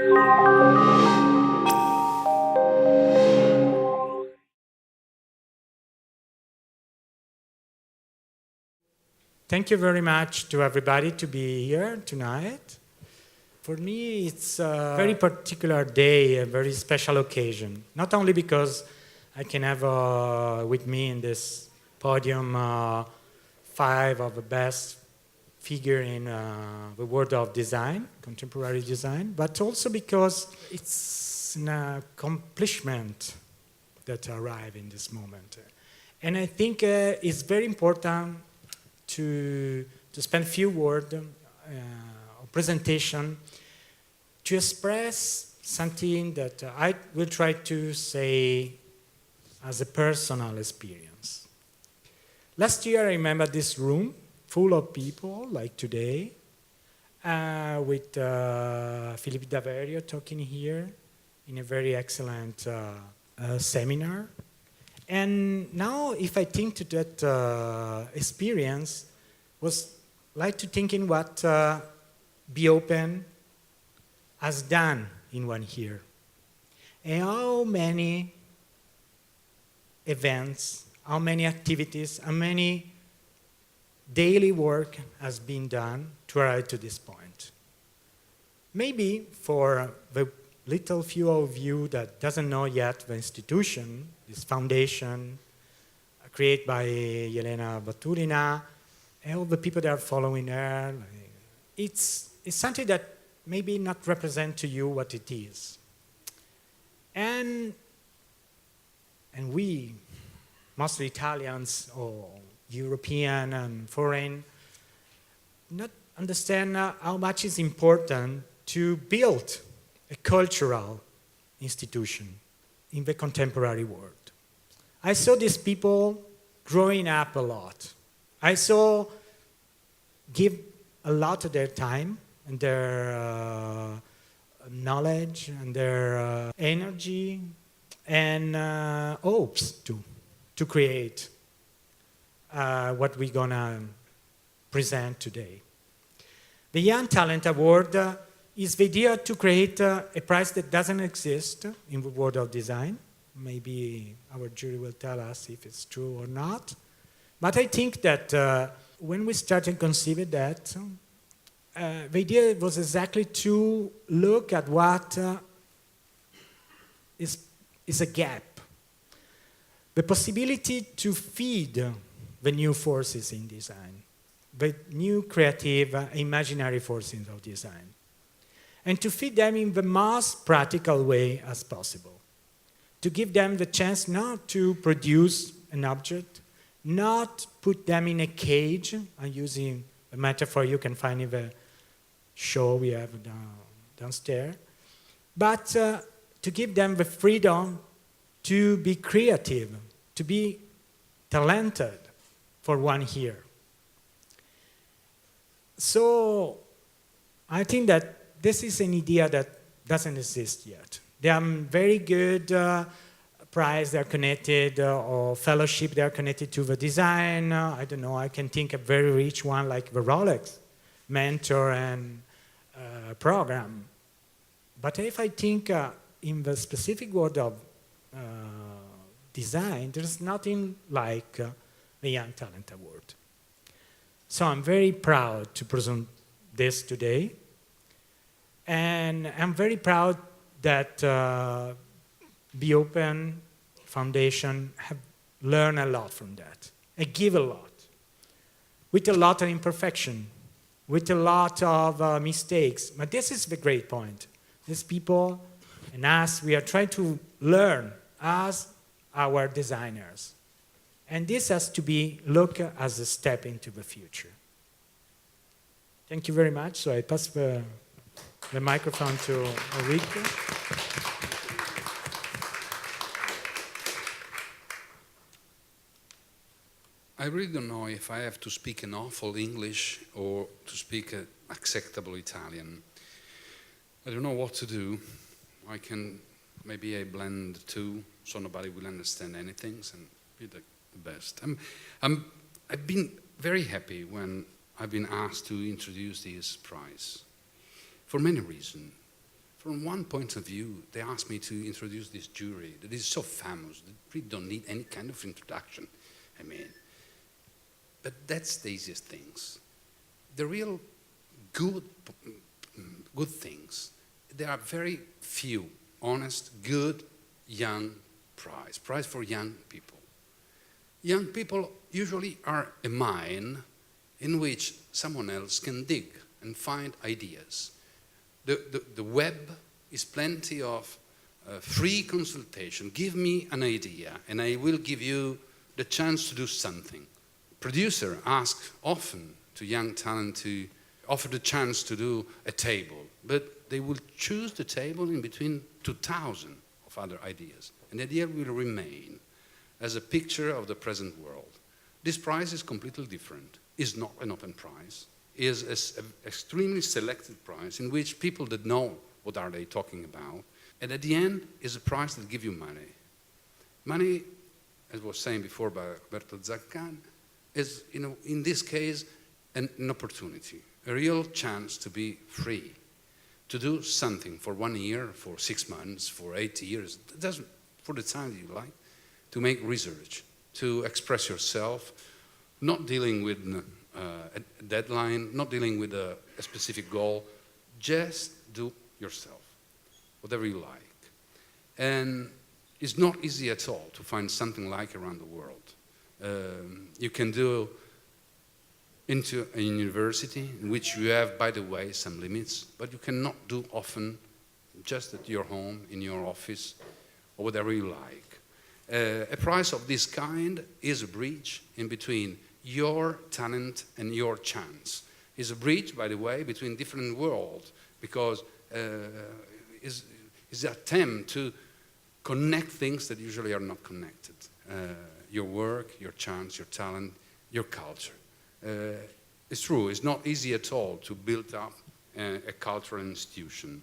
Thank you very much to everybody to be here tonight. For me, it's a very particular day, a very special occasion. Not only because I can have with me in this podium 5 of the best figure in the world of design, contemporary design, but also because it's an accomplishment that arrived in this moment. And I think it's very important to spend a few words of presentation to express something that I will try to say as a personal experience. Last year, I remember this room full of people, like today, with Philippe Daverio talking here in a very excellent seminar. And now, if I think to that experience, was like to think in what Be Open has done in 1 year, and how many events, how many activities, how many daily work has been done to arrive to this point. Maybe for the little few of you that doesn't know yet the institution, this foundation created by Elena Batulina, and all the people that are following her, it's something that maybe not represent to you what it is. And we, mostly Italians or European and foreign, not understand how much is important to build a cultural institution in the contemporary world. I saw these people growing up a lot. I saw give a lot of their time and their knowledge and their energy and hopes to create what we're gonna present today. The Young Talent Award is the idea to create a prize that doesn't exist in the world of design. Maybe our jury will tell us if it's true or not. But I think that when we started conceiving that, the idea was exactly to look at what is a gap. The possibility to feed the new forces in design, the new creative, imaginary forces of design, and to feed them in the most practical way as possible. To give them the chance not to produce an object, not put them in a cage. I'm using a metaphor you can find in the show we have downstairs, but to give them the freedom to be creative, to be talented for 1 year. So I think that this is an idea that doesn't exist yet. There are very good prizes that are connected or fellowship that are connected to the design. I don't know, I can think of a very rich one like the Rolex mentor and program. But if I think in the specific world of design, there's nothing like the Young Talent Award. So I'm very proud to present this today. And I'm very proud that Be Open Foundation have learned a lot from that. I give a lot, with a lot of imperfection, with a lot of mistakes. But this is the great point. These people and us, we are trying to learn as our designers. And this has to be looked as a step into the future. Thank you very much. So I pass the microphone to Enrique. I really don't know if I have to speak an awful English or to speak an acceptable Italian. I don't know what to do. Maybe I blend the two so nobody will understand anything and be the best. I've been very happy when I've been asked to introduce this prize for many reasons. from one point of view, they asked me to introduce this jury that is so famous, that really don't need any kind of introduction. I mean, but that's the easiest things. The real good things, there are very few honest, good, young prize for young people. Young people usually are a mine in which someone else can dig and find ideas. The web is plenty of free consultation. Give me an idea and I will give you the chance to do something. Producer asks often to young talent to offer the chance to do a table, but they will choose the table in between 2,000 of other ideas. And the idea will remain as a picture of the present world. This prize is completely different. It's not an open prize. It's an extremely selected prize in which people that know what are they talking about. And at the end is a prize that gives you money. Money, as was saying before by Roberto Zaccan, is, in this case, an opportunity, a real chance to be free, to do something for 1 year, for 6 months, for 8 years, it doesn't, for the time you like, to make research, to express yourself, not dealing with a deadline, not dealing with a specific goal, just do yourself, whatever you like. And it's not easy at all to find something like around the world. You can do into a university in which you have, by the way, some limits, but you cannot do often just at your home, in your office, or whatever you like. A prize of this kind is a bridge in between your talent and your chance. It's a bridge, by the way, between different worlds, because it's an attempt to connect things that usually are not connected. Your work, your chance, your talent, your culture. It's true, it's not easy at all to build up a cultural institution.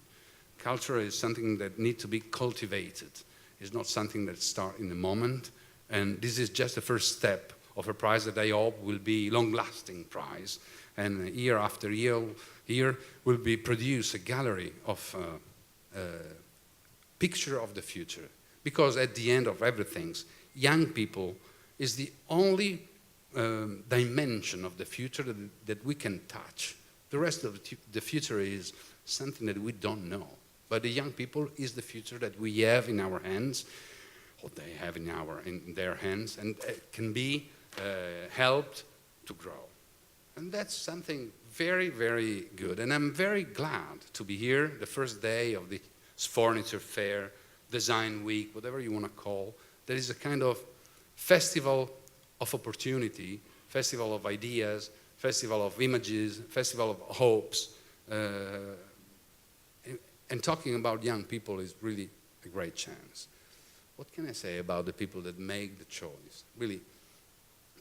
Culture is something that needs to be cultivated. It's not something that starts in a moment, and this is just the first step of a prize that I hope will be long-lasting prize, and year after year, here will be produce a gallery of picture of the future, because at the end of everything, young people is the only dimension of the future that we can touch. The rest of the future is something that we don't know. But the young people is the future that we have in our hands, or they have in their hands, and can be helped to grow. And that's something very, very good. And I'm very glad to be here the first day of the furniture fair, design week, whatever you want to call. There is a kind of festival of opportunity, festival of ideas, festival of images, festival of hopes. And talking about young people is really a great chance. What can I say about the people that make the choice? Really,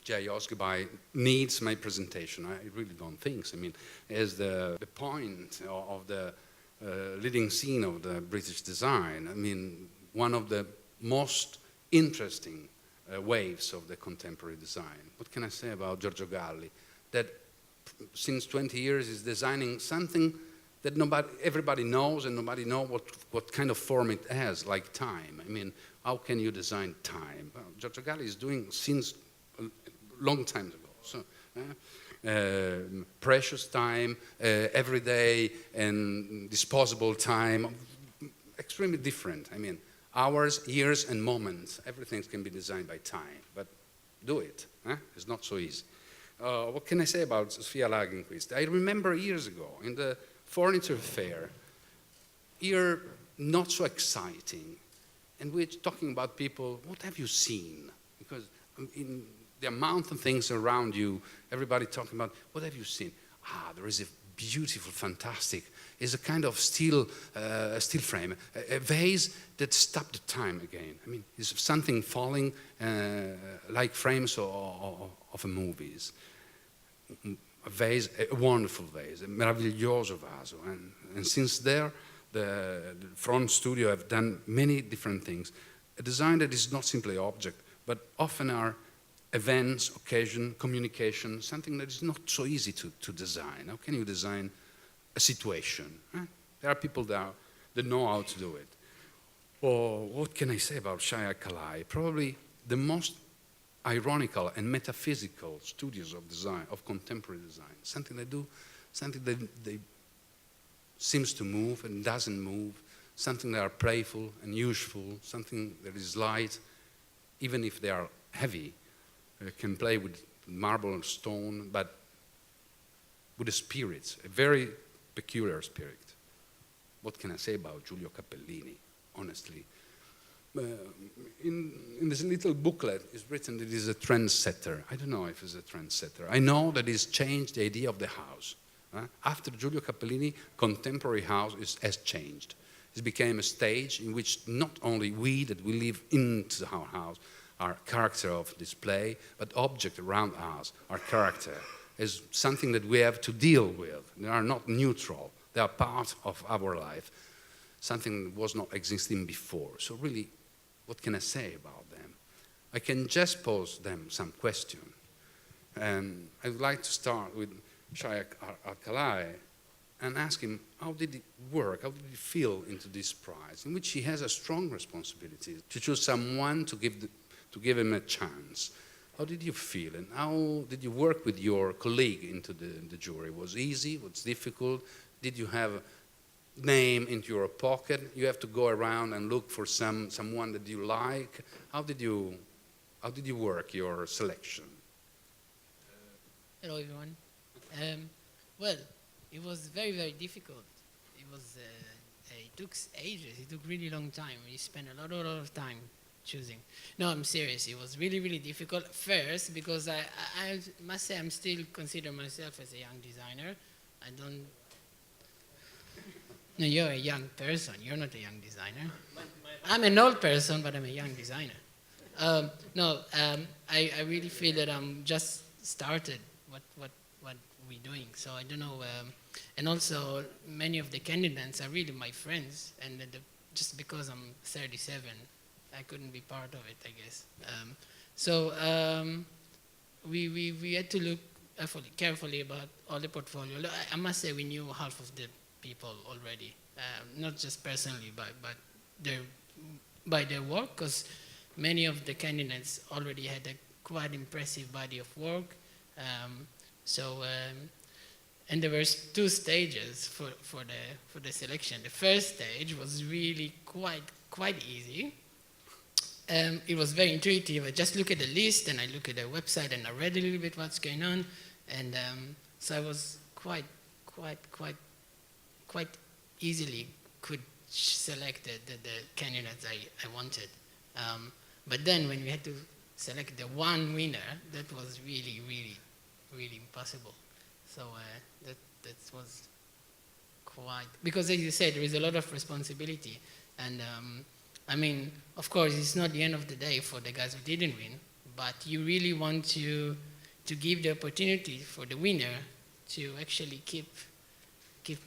Jay Osgood needs my presentation. I really don't think so. I mean, as the point of the leading scene of the British design, I mean, one of the most interesting waves of the contemporary design. What can I say about Giorgio Galli? That since 20 years is designing something that everybody knows, and nobody knows what kind of form it has, like time. I mean, how can you design time? Well, Giorgio Galli is doing since a long time ago. So, precious time, everyday and disposable time, extremely different. I mean, hours, years, and moments. Everything can be designed by time, but do it. It's not so easy. What can I say about Sofia Lagenquist? I remember years ago in the furniture fair, here not so exciting, and we're talking about people, what have you seen? Because in the amount of things around you, everybody talking about, what have you seen? There is a beautiful, fantastic, is a kind of steel frame, a vase that stopped the time again. I mean, it's something falling like frames of movies. A vase, a wonderful vase, a meraviglioso vaso. And since there, the front studio have done many different things. A design that is not simply object, but often are events, occasion, communication, something that is not so easy to design. How can you design a situation? There are people that that know how to do it. Or what can I say about Shaya Kalai? Probably the most ironical and metaphysical studios of design, of contemporary design. Something they do, something that they seems to move and doesn't move, something that are playful and useful, something that is light, even if they are heavy, can play with marble and stone, but with a spirit, a very peculiar spirit. What can I say about Giulio Cappellini, honestly? In this little booklet, it's written that he's a trendsetter. I don't know if he's a trendsetter. I know that he's changed the idea of the house. After Giulio Cappellini, contemporary house has changed. It became a stage in which not only we that we live into our house are character of display, but objects around us are character, is something that we have to deal with. They are not neutral. They are part of our life, something that was not existing before. So really, what can I say about them? I can just pose them some questions. And I would like to start with Shaya Alcalay and ask him, how did it work? How did he feel into this prize, in which he has a strong responsibility to choose someone to give him a chance? How did you feel, and how did you work with your colleague into the jury? Was it easy? Was it difficult? Did you have a name into your pocket? You have to go around and look for someone that you like. How did you work your selection? Hello, everyone. Well, it was very, very difficult. It took ages. It took really long time. We spent a lot of time choosing. No, I'm serious. It was really, really difficult. First, because I must say I'm still consider myself as a young designer. I don't. No, you're a young person. You're not a young designer. I'm an old person, but I'm a young designer. I really feel that I'm just started what we're doing. So I don't know. And also, many of the candidates are really my friends, and just because I'm 37, I couldn't be part of it, I guess. We had to look carefully about all the portfolio. I must say we knew half of the people already, not just personally, but by their work, because many of the candidates already had a quite impressive body of work. And there were two stages for the selection. The first stage was really quite easy. It was very intuitive. I just look at the list and I look at the website and I read a little bit what's going on, and so I was quite easily could select the candidates I wanted. But then when we had to select the one winner, that was really, really, really impossible. So that was quite, because as you said, there is a lot of responsibility, and I mean, of course, it's not the end of the day for the guys who didn't win, but you really want to give the opportunity for the winner to actually keep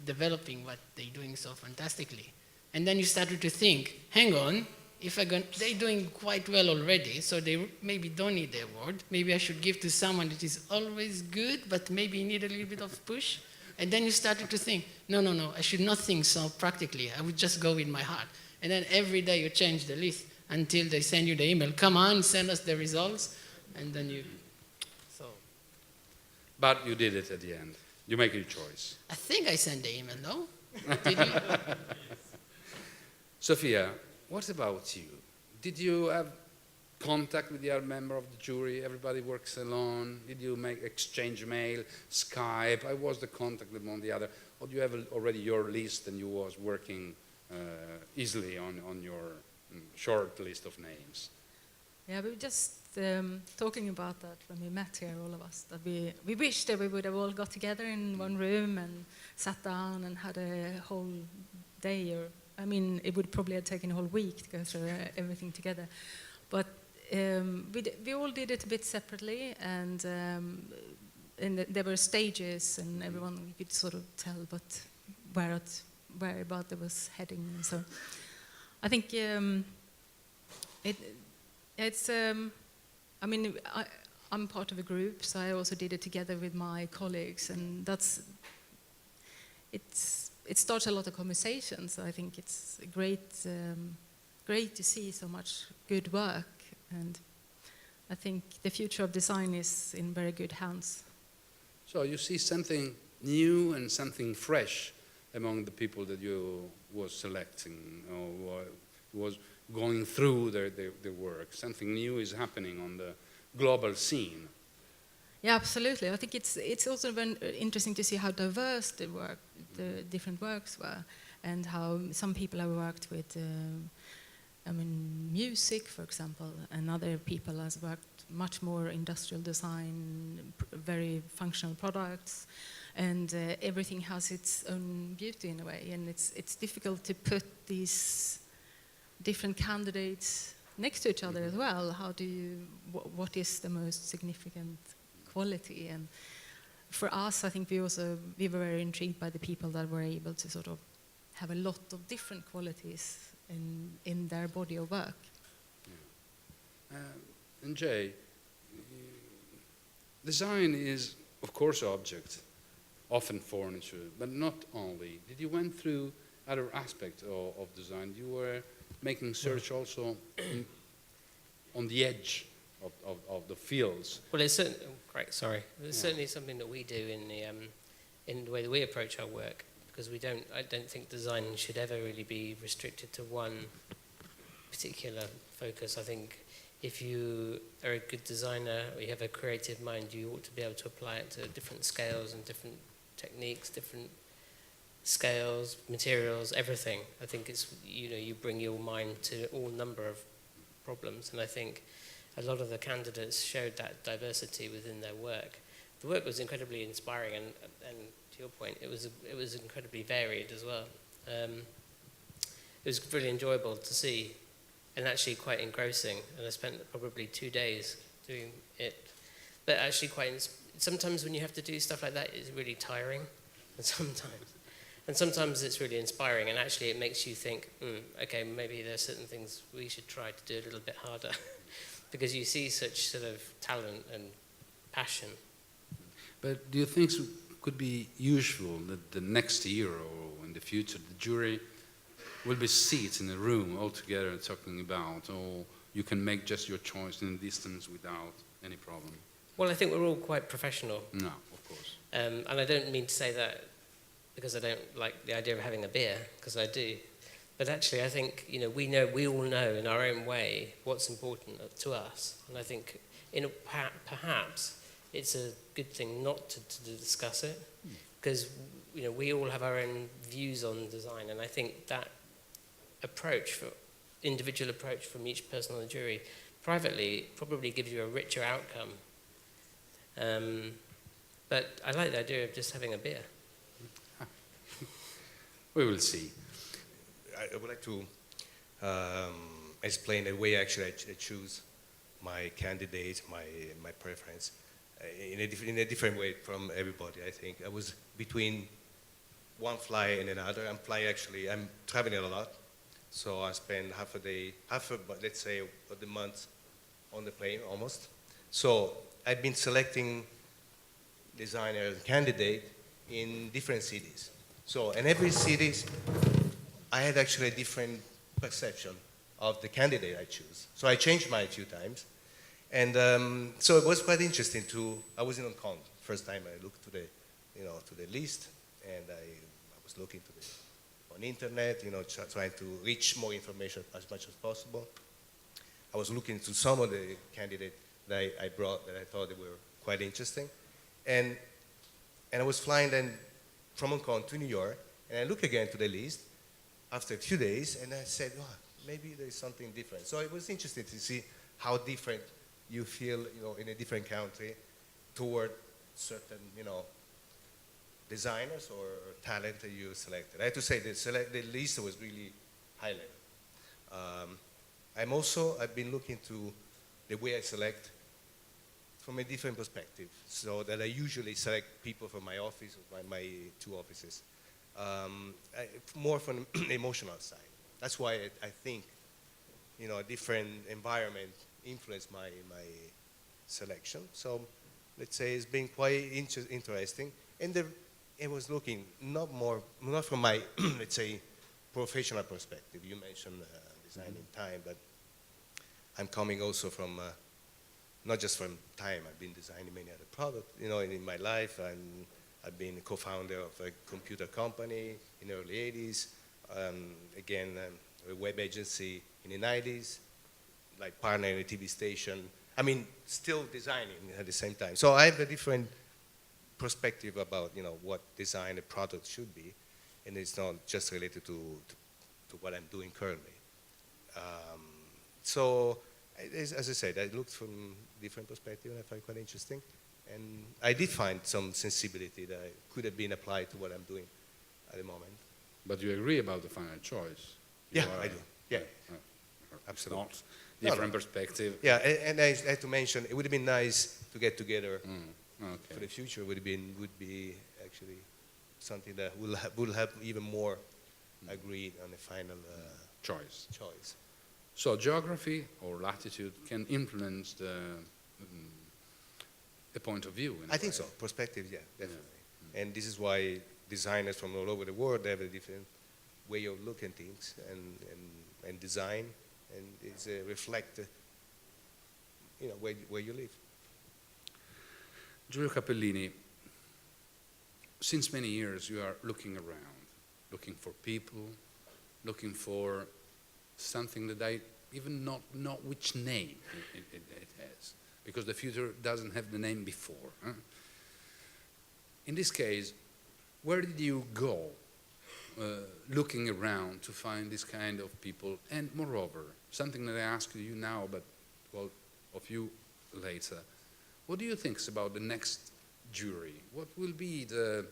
developing what they're doing so fantastically. And then you started to think, hang on, they're doing quite well already, so they maybe don't need the award. Maybe I should give to someone that is always good, but maybe need a little bit of push. And then you started to think, no, I should not think so practically. I would just go with my heart. And then every day you change the list until they send you the email. Come on, send us the results. And then so. But you did it at the end. You make your choice. I think I sent the email, no? Did you? Sophia, what about you? Did you have contact with the other member of the jury? Everybody works alone. Did you exchange mail, Skype? I was the contact among the other. Or do you have already your list and you was working easily on your short list of names? Yeah, we were just talking about that when we met here, all of us, that we wish that we would have all got together in one room and sat down and had a whole day, or I mean, it would probably have taken a whole week to go through everything together. But we all did it a bit separately, and there were stages, and everyone, you could sort of tell where about it was heading. And so I think it's I mean, I'm part of a group, so I also did it together with my colleagues, and it starts a lot of conversations. I think it's great to see so much good work, and I think the future of design is in very good hands. So you see something new and something fresh among the people that you was selecting or was going through their work. Something new is happening on the global scene. Yeah, absolutely. I think it's also very interesting to see how diverse the different works were, and how some people have worked with, music, for example, and other people has worked much more industrial design, very functional products, and everything has its own beauty in a way. And it's difficult to put these different candidates next to each other as well. How do you? What is the most significant quality? And for us, I think we were very intrigued by the people that were able to sort of have a lot of different qualities in their body of work. Yeah. And Jay, design is, of course, object, often furniture, but not only. Did you went through other aspects of design? You were making search also on the edge of the fields. Well, it's certainly, it's certainly something that we do in the way that we approach our work, because I don't think design should ever really be restricted to one particular focus. I think if you are a good designer or you have a creative mind, you ought to be able to apply it to different scales and different techniques, different scales, materials, everything. I think it's, you bring your mind to all number of problems, and I think a lot of the candidates showed that diversity within their work. The work was incredibly inspiring, and to your point, it was incredibly varied as well. It was really enjoyable to see, and actually quite engrossing. And I spent probably 2 days doing it. But actually sometimes when you have to do stuff like that, it's really tiring, and sometimes it's really inspiring, and actually it makes you think, okay, maybe there's certain things we should try to do a little bit harder, because you see such sort of talent and passion. But do you think it could be useful that the next year or in the future the jury will be seated in a room all together talking about, or you can make just your choice in the distance without any problem? Well, I think we're all quite professional. No, of course. And I don't mean to say that because I don't like the idea of having a beer, because I do. But actually, I think, we all know in our own way what's important to us. And I think perhaps it's a good thing not to discuss it, because we all have our own views on design, and I think that individual approach from each person on the jury privately probably gives you a richer outcome. But I like the idea of just having a beer. We will see. I would like to explain the way actually I choose my candidate, my preference, in a different way from everybody. I think I was between one flight and another. I'm traveling a lot, so I spend let's say of the month on the plane almost. So I've been selecting designer and candidate in different cities. So in every city, I had actually a different perception of the candidate I choose. So I changed mine a few times. And so it was quite interesting I was in Hong Kong. First time I looked to the list, and I was looking on the internet, trying to reach more information as much as possible. I was looking to some of the candidates that I brought that I thought they were quite interesting. And I was flying then from Hong Kong to New York, and I looked again to the list after a few days, and I said, maybe there's something different. So it was interesting to see how different you feel, in a different country toward certain, designers or talent that you selected. I have to say the list was really high level. I've been looking to the way I select from a different perspective, so that I usually select people from my office, or my two offices, more from the emotional side. That's why I think, a different environment influenced my selection. So let's say it's been quite interesting. And I was looking not from my, let's say, professional perspective. You mentioned designing time, but I'm coming also from, not just from time, I've been designing many other products. You know, in my life, I've been co-founder of a computer company in the early 80s. Again, a web agency in the 90s, like partner in a TV station. I mean, still designing at the same time. So I have a different perspective about, you know, what design a product should be, and it's not just related to what I'm doing currently. So, as I said, I looked from different perspectives, and I find it quite interesting. And I did find some sensibility that could have been applied to what I'm doing at the moment. But you agree about the final choice? Yeah, I do. Yeah, absolutely. Not different perspective. Yeah, and I had to mention, it would have been nice to get together for the future. Would be actually something that will have even more agreed on the final choice. So geography or latitude can influence the point of view. I think so. Perspective, yeah, definitely. Yeah. And this is why designers from all over the world have a different way of looking at things and design, and it's reflect, you know, where you live. Giulio Cappellini, since many years you are looking around, looking for people, looking for something that I even not know which name it has, because the future doesn't have the name before. Huh? In this case, where did you go looking around to find this kind of people? And moreover, something that I ask you now, but well, of you later, what do you think about the next jury? What will be the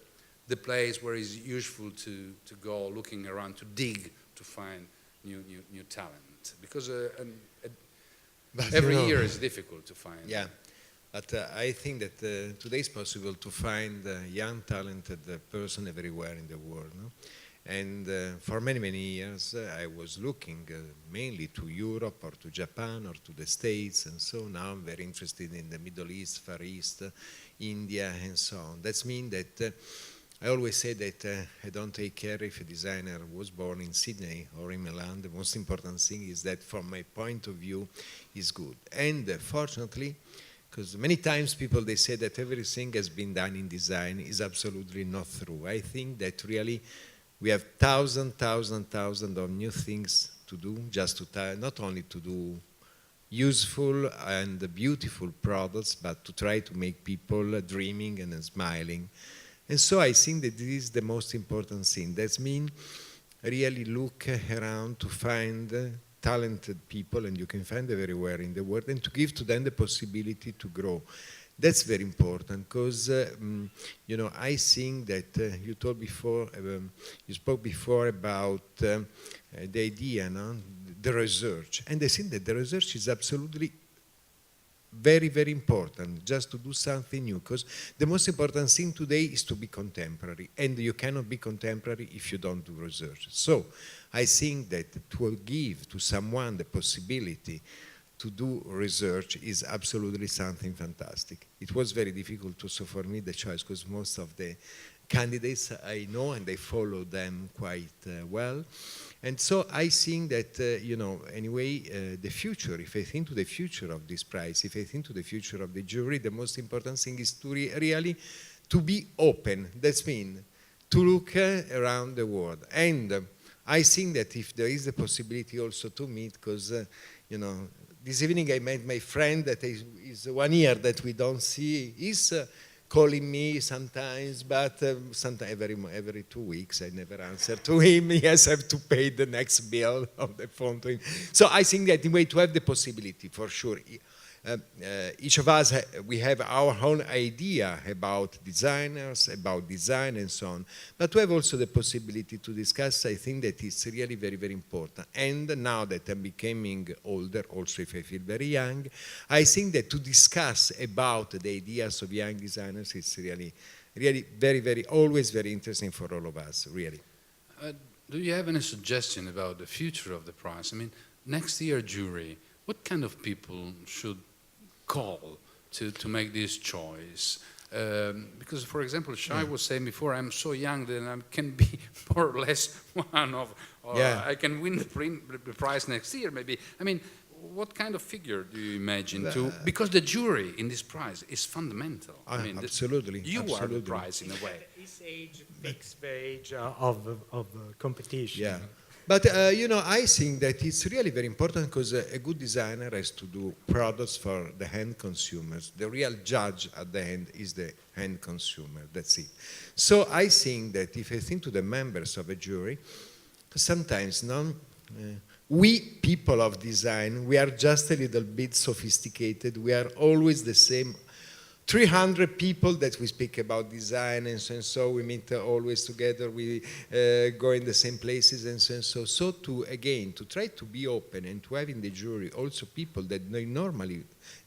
place where it's useful to go looking around, to dig, to find new talent? Because every year is difficult to find. Yeah, but I think that today it's possible to find a young, talented person everywhere in the world. No? And for many, many years, I was looking mainly to Europe or to Japan or to the States, and so now I'm very interested in the Middle East, Far East, India, and so on. That means that I always say that I don't take care if a designer was born in Sydney or in Milan. The most important thing is that from my point of view is good. And fortunately, because many times people, they say that everything has been done in design is absolutely not true. I think that really we have thousands of new things to do, just to not only to do useful and beautiful products, but to try to make people dreaming and smiling. And so I think that this is the most important thing. That means really look around to find talented people, and you can find them everywhere in the world, and to give to them the possibility to grow. That's very important because, you know, I think that you spoke before about the idea, no? The research. And I think that the research is absolutely very, very important, just to do something new, because the most important thing today is to be contemporary, and you cannot be contemporary if you don't do research. So I think that to give to someone the possibility to do research is absolutely something fantastic. It was very difficult also for me, the choice, because most of the candidates I know and I follow them quite well. And so I think that, you know, anyway, the future, if I think to the future of this prize, if I think to the future of the jury, the most important thing is to really to be open. That means to look around the world. And I think that if there is the possibility also to meet, because, you know, this evening I met my friend that is 1 year that we don't see. He's calling me sometimes, but sometimes every 2 weeks I never answer to him. Yes, I have to pay the next bill on the phone to him. So I think that anyway, to have the possibility, for sure, each of us, we have our own idea about designers, about design and so on. But to have also the possibility to discuss, I think that it's really very, very important. And now that I'm becoming older, also if I feel very young, I think that to discuss about the ideas of young designers is really, really very, very, always very interesting for all of us, really. Do you have any suggestion about the future of the prize? I mean, next year jury, what kind of people should call to make this choice? Because, for example, Shai was saying before, I'm so young that I can be more or less one of, or I can win the prize next year, maybe. I mean, what kind of figure do you imagine because the jury in this prize is fundamental. I mean, absolutely. You are the prize in a way. This age fixes the age of competition. Yeah. But, you know, I think that it's really very important because a good designer has to do products for the end consumers. The real judge at the end is the end consumer. That's it. So I think that if I think to the members of a jury, sometimes we people of design, we are just a little bit sophisticated. We are always the same. 300 people that we speak about design, and so we meet always together, we go in the same places, and so. So to try to be open and to have in the jury also people that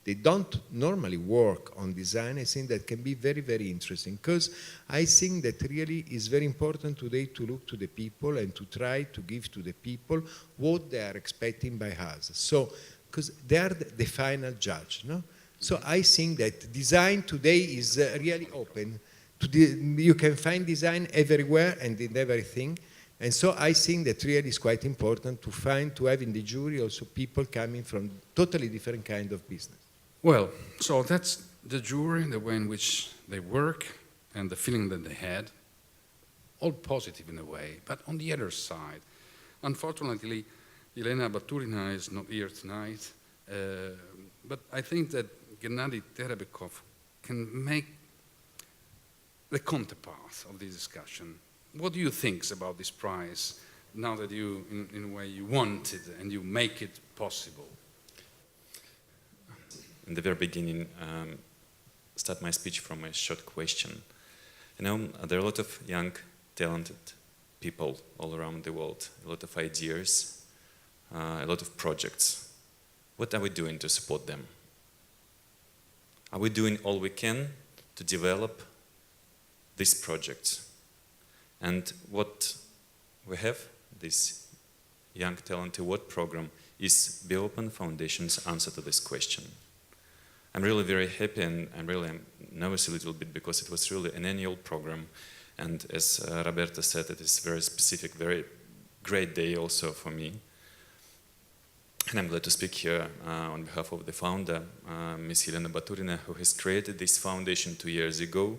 they don't normally work on design, I think that can be very, very interesting, because I think that really is very important today to look to the people and to try to give to the people what they are expecting by us. So, because they are the final judge, no? So I think that design today is really open. You can find design everywhere and in everything. And so I think that really is quite important to have in the jury also people coming from totally different kind of business. Well, so that's the jury, the way in which they work, and the feeling that they had. All positive in a way. But on the other side, unfortunately, Elena Baturina is not here tonight. But I think that Gennady Terebekov can make the counterpart of this discussion. What do you think about this prize now that you, in a way, you want it and you make it possible? In the very beginning, start my speech from a short question. You know, there are a lot of young, talented people all around the world, a lot of ideas, a lot of projects. What are we doing to support them? Are we doing all we can to develop these projects? And what we have, this Young Talent Award program, is the Open Foundation's answer to this question. I'm really very happy, and I'm nervous a little bit because it was really an annual program, and as Roberta said, it is very specific, very great day also for me. And I'm glad to speak here on behalf of the founder, Ms. Elena Baturina, who has created this foundation 2 years ago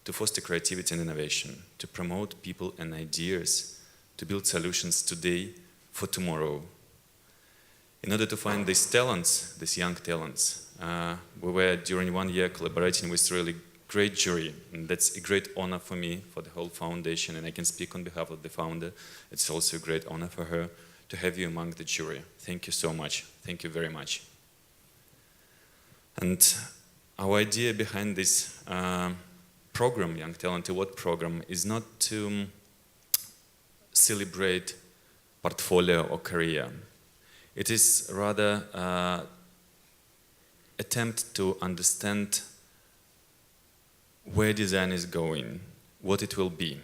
to foster creativity and innovation, to promote people and ideas, to build solutions today for tomorrow. In order to find these talents, these young talents, we were during 1 year collaborating with really great jury, and that's a great honor for me, for the whole foundation, and I can speak on behalf of the founder. It's also a great honor for her to have you among the jury. Thank you so much. Thank you very much. And our idea behind this program, Young Talent Award program, is not to celebrate portfolio or career. It is rather attempt to understand where design is going, what it will be.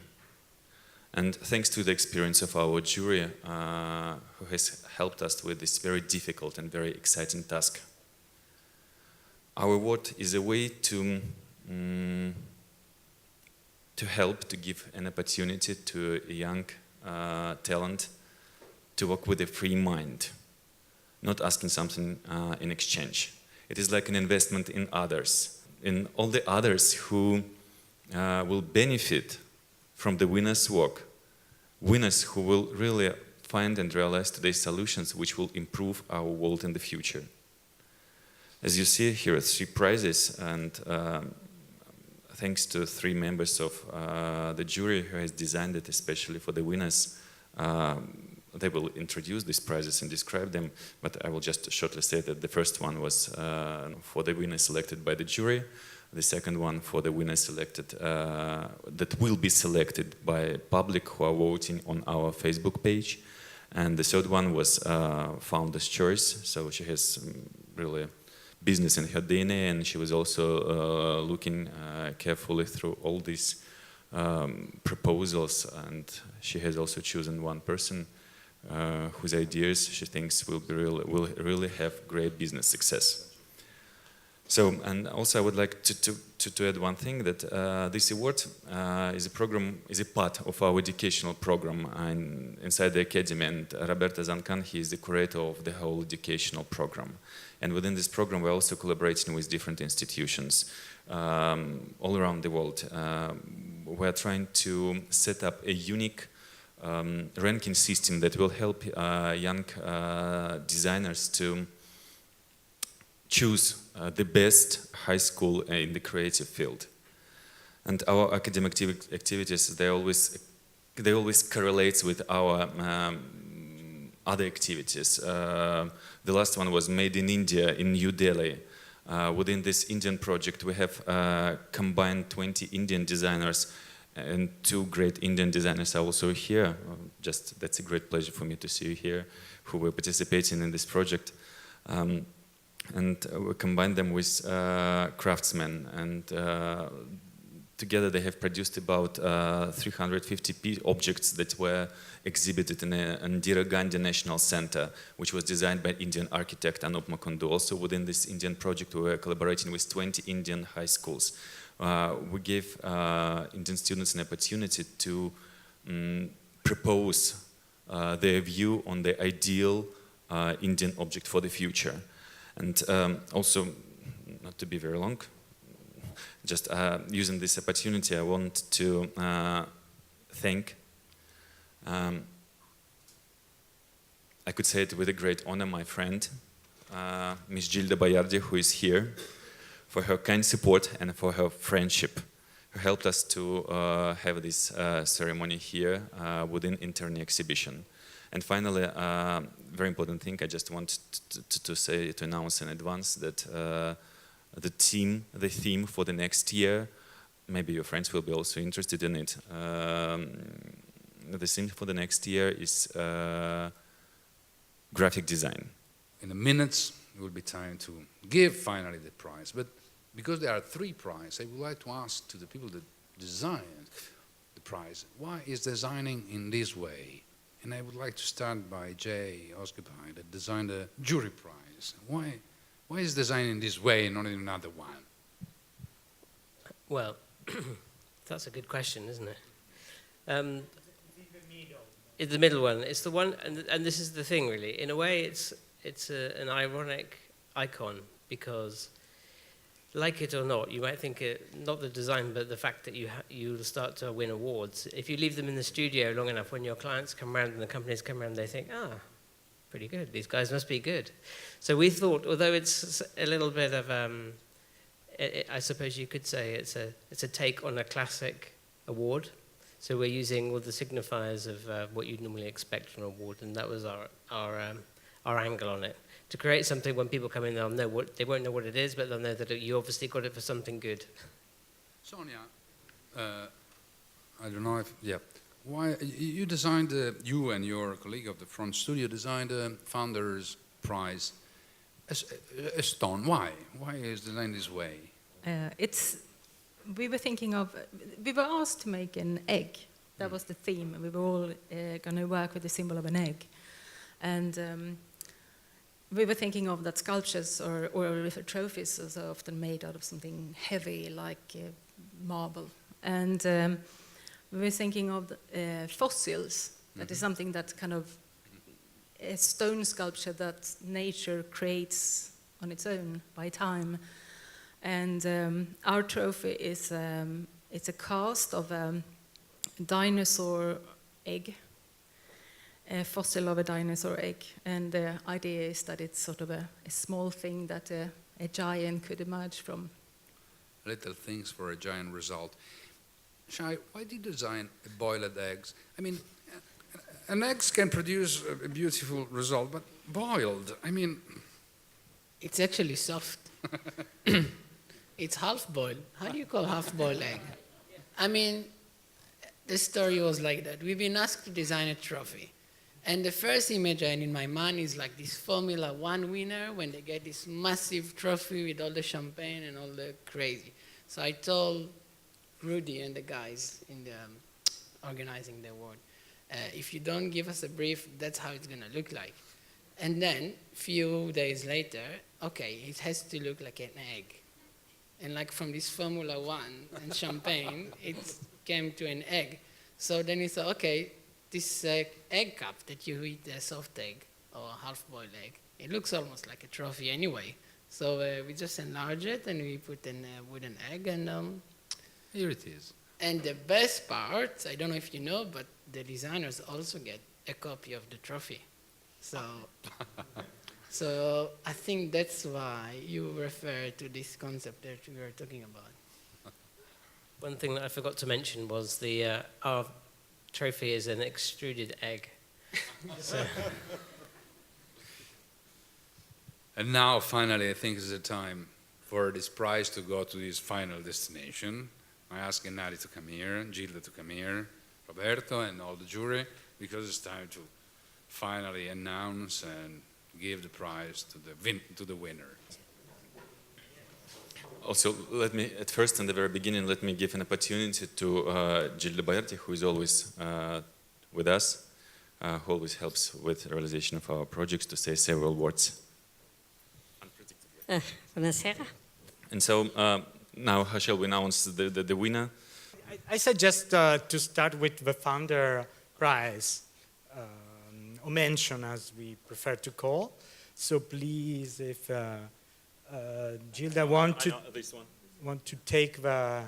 And thanks to the experience of our jury, who has helped us with this very difficult and very exciting task. Our award is a way to help, to give an opportunity to a young talent to work with a free mind, not asking something in exchange. It is like an investment in others, in all the others who will benefit from the winners' work, winners who will really find and realize today's solutions which will improve our world in the future. As you see here, 3 prizes, and thanks to 3 members of the jury who has designed it especially for the winners. They will introduce these prizes and describe them, but I will just shortly say that the first one was for the winner selected by the jury, the second one for the winner selected, that will be selected by public who are voting on our Facebook page, and the third one was Founder's Choice, so she has really business in her DNA, and she was also looking carefully through all these proposals, and she has also chosen one person whose ideas she thinks will really have great business success. So, and also I would like to add one thing, that this award is a part of our educational program inside the academy, and Roberto Zancan, he is the curator of the whole educational program. And within this program we're also collaborating with different institutions all around the world. We're trying to set up a unique ranking system that will help young designers to choose the best high school in the creative field. And our academic activities, they always correlate with our other activities. The last one was Made in India in New Delhi. Within this Indian project we have combined 20 Indian designers, and 2 great Indian designers are also here. That's a great pleasure for me to see you here, who were participating in this project. And we combined them with craftsmen, and together they have produced about 350 objects that were exhibited in Indira Gandhi National Center, which was designed by Indian architect Anup Makundu. Also within this Indian project we were collaborating with 20 Indian high schools. We gave Indian students an opportunity to propose their view on the ideal Indian object for the future. And also, not to be very long, just using this opportunity, I want to thank, I could say it with a great honor, my friend, Ms. Gilda Bayardi, who is here, for her kind support and for her friendship, who helped us to have this ceremony here within Interni exhibition. And finally, very important thing, I just want to announce in advance that the theme for the next year, maybe your friends will be also interested in it. The theme for the next year is graphic design. In a minute, it will be time to give finally the prize. But because there are 3 prizes, I would like to ask to the people that designed the prize, why is designing in this way? And I would like to start by Jay Osgebai, that designed the jury prize. Why is design in this way and not in another one? Well, that's a good question, isn't it? It's the middle one. It's the one, and this is the thing, really. In a way, it's an ironic icon, because, like it or not, you might think not the design, but the fact that you'll start to win awards. If you leave them in the studio long enough, when your clients come around and the companies come around, they think, pretty good. These guys must be good. So we thought, although it's a little bit of, I suppose you could say it's a take on a classic award. So we're using all the signifiers of what you'd normally expect from an award, and that was our angle on it. To create something when people come in, they won't know what it is, but they'll know that you obviously got it for something good. Sonia, I don't know if, why you designed, you and your colleague of the front studio designed the Founders Prize, a stone. Why? Why is designed this way? We were asked to make an egg. That was the theme, and we were all going to work with the symbol of an egg. And we were thinking of that sculptures or trophies are often made out of something heavy like marble. And we were thinking of fossils. That is something that's kind of a stone sculpture that nature creates on its own by time. And our trophy is it's a cast of a dinosaur egg, a fossil of a dinosaur egg, and the idea is that it's sort of a small thing that a giant could emerge from. Little things for a giant result. Shai, why did you design boiled eggs? I mean, an egg can produce a beautiful result, but boiled, I mean... It's actually soft. It's half-boiled. How do you call half-boiled egg? I mean, the story was like that. We've been asked to design a trophy. And the first image I had in my mind is like this Formula One winner when they get this massive trophy with all the champagne and all the crazy. So I told Rudy and the guys in the organizing the award, if you don't give us a brief, that's how it's going to look like. And then, few days later, okay, it has to look like an egg. And like from this Formula One and champagne, it came to an egg. So then we thought, okay, this egg cup that you eat, a soft egg or half-boiled egg, it looks almost like a trophy anyway. So we just enlarge it and we put in a wooden egg, and Here it is. and the best part, I don't know if you know, but the designers also get a copy of the trophy. So, so I think that's why you refer to this concept that we were talking about. One thing that I forgot to mention was our trophy is an extruded egg. So, And now, finally, I think it's the time for this prize to go to this final destination. I ask Gennady to come here, Gilda to come here, Roberto and all the jury, because it's time to finally announce and give the prize to the winner. Also, let me, at first, in the very beginning, let me give an opportunity to Gilda Baerti, who is always with us, who always helps with the realization of our projects, to say several words. Buonasera. And so, now, how shall we announce the winner? I suggest to start with the founder prize, or mention as we prefer to call. So please, if Gilda want to take the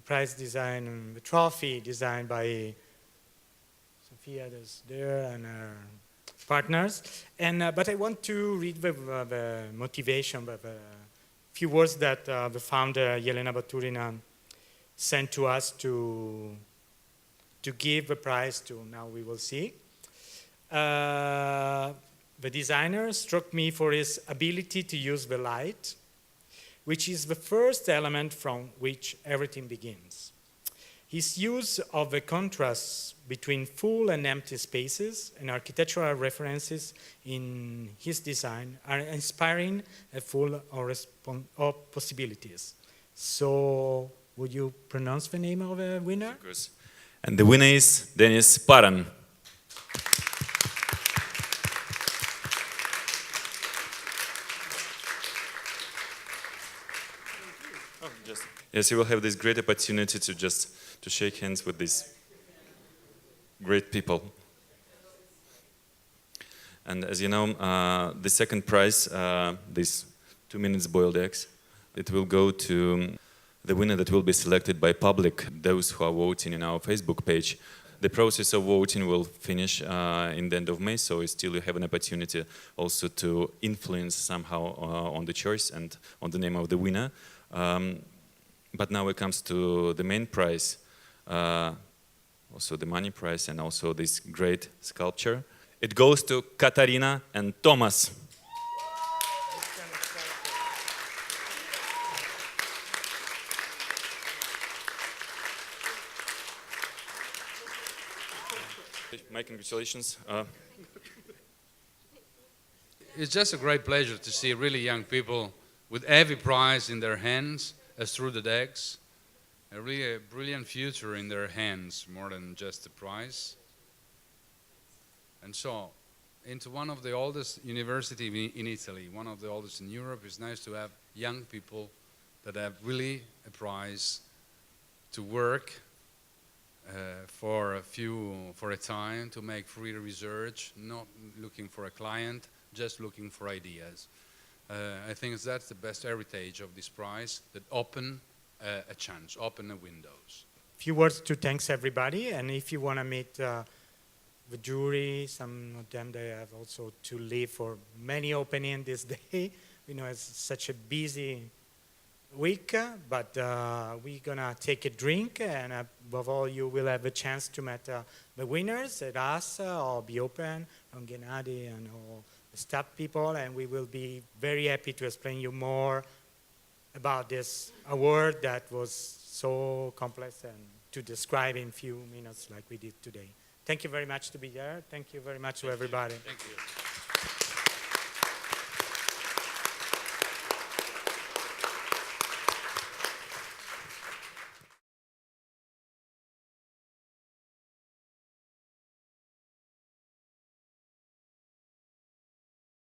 prize design, the trophy designed by Sophia there and her partners, and but I want to read the motivation, the few words that the founder Jelena Baturina sent to us to give the prize to. Now we will see. The designer struck me for his ability to use the light, which is the first element from which everything begins. His use of the contrasts between full and empty spaces and architectural references in his design are inspiring and full of possibilities. So, would you pronounce the name of the winner? Of course. And the winner is Denis Paran. Yes, you will have this great opportunity to shake hands with these great people. And as you know, the second prize, these 2 minutes boiled eggs, it will go to the winner that will be selected by public, those who are voting in our Facebook page. The process of voting will finish in the end of May, so still you have an opportunity also to influence somehow on the choice and on the name of the winner. But now it comes to the main prize, also the money prize, and also this great sculpture. It goes to Katarina and Thomas. My congratulations. It's just a great pleasure to see really young people with heavy prize in their hands, as through the decks, a really brilliant future in their hands, more than just a prize. And so, into one of the oldest universities in Italy, one of the oldest in Europe, it's nice to have young people that have really a prize to work for a time, to make free research, not looking for a client, just looking for ideas. I think that's the best heritage of this prize, that open a chance, open the windows. Few words to thanks everybody, and if you want to meet the jury, some of them they have also to leave for many opening this day. You know, it's such a busy week, but we're gonna take a drink, and above all, you will have a chance to meet the winners at us or be open from Gennady and all the staff people, and we will be very happy to explain you more about this award that was so complex and to describe in few minutes like we did today. Thank you very much to be here. Thank you very much to everybody. Thank you.